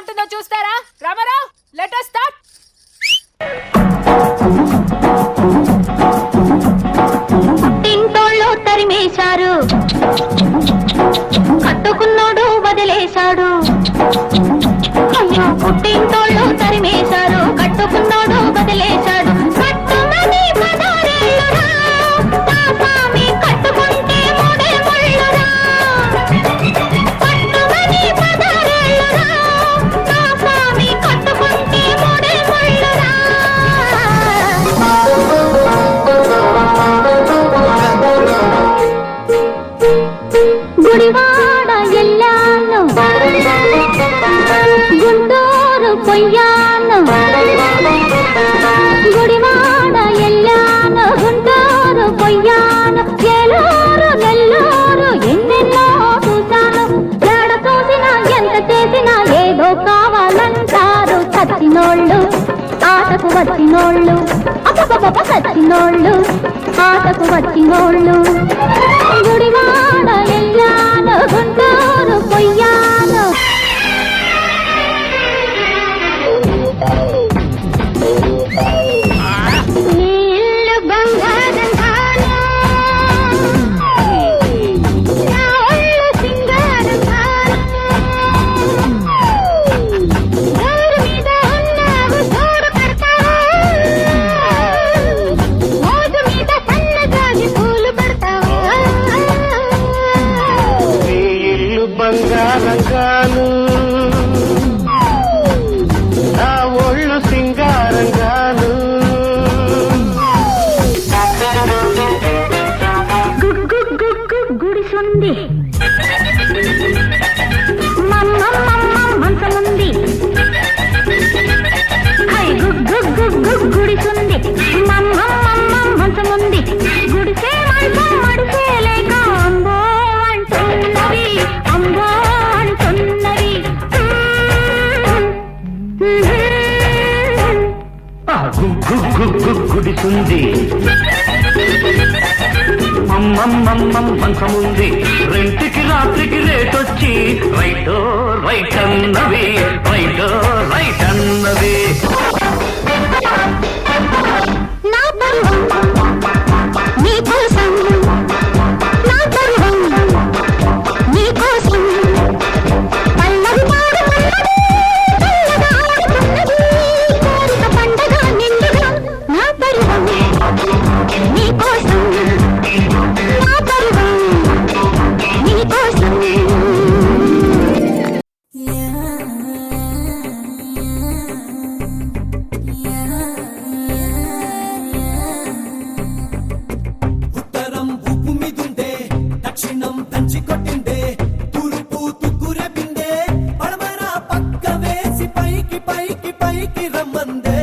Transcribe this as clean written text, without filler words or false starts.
ఉంటుందో చూస్తారా? Rama Rao, let us start. పుట్టింటోళ్ళు తరిమేశారు, కట్టుకున్నోడు వదిలేశాడు. అయ్యో పుట్టింటోళ్ళు తరిమేశారు, కట్టుకున్నోడు వదిలేశాడు. కట్టుమని పదారేళ్ళురా, నా స్వామి కట్టుకుంటే మూడే ముళ్ళురా. కట్టుమని పదారేళ్ళురా, నా స్వామి కట్టుకుంటే మూడే ముళ్ళురా. గుడివాడ ఎల్లాను, గుంటూరు పొయ్యాను. గుడివాడ ఎల్లాను, గుంటూరు పొయ్యాను. ఏలూరు నెల్లూరు ఎన్నెన్నో చూశాను. ఎడ చూసినా ఎంత చేసినా ఏదో కావాలంటారు. చచ్చినోళ్ళు ఆటకు వచ్చినోళ్ళు, అప్పపప్ప చచ్చినోళ్ళు ఆటకు వచ్చినోళ్ళు. గుడివాడ ఎల్లాను, గుంటూరు పొయ్యాను. నీళ్ళు బంగారం కాను, నా ఒళ్ళు సింగారం కాను. గౌరు మీద ఉన్నావు జోరు కడతావు, మోజు మీద సన్నజాజి పూలు పడతావు. నీ ఇల్లు బంగారం కాను, నా ఒళ్ళు సింగారం కాను. గుడిసుంది, మంచముంది. గుడిసుంది, మంచముంది. గుడిసే మంచం మడిసే లేక అంబో అంటున్నవి, అంబో అంటున్నవి. గుడిసుంది, మంచముంది. రెంటికి రాత్రికి రేటొచ్చి రైటో రైట్ అన్నవి, రైటో రైట్ అన్నవి. నా పరువం నీ కోసం, నా పరువం నీ కోసం. పల్లవి పాడుతున్నది, చల్లగా ఆడుతున్నది, కోరిక పండగ నిండుగా. నా పరువం నీ కోసం, నా పరువం నీ కోసం. ఉత్తరం ఉప్పు మీదుండే, దక్షిణం దంచి కొట్టిండే, తూర్పు తుగ్గురెపిండే, పడమర పక్క వేసి పైకి పైకి పైకి రమ్మందే.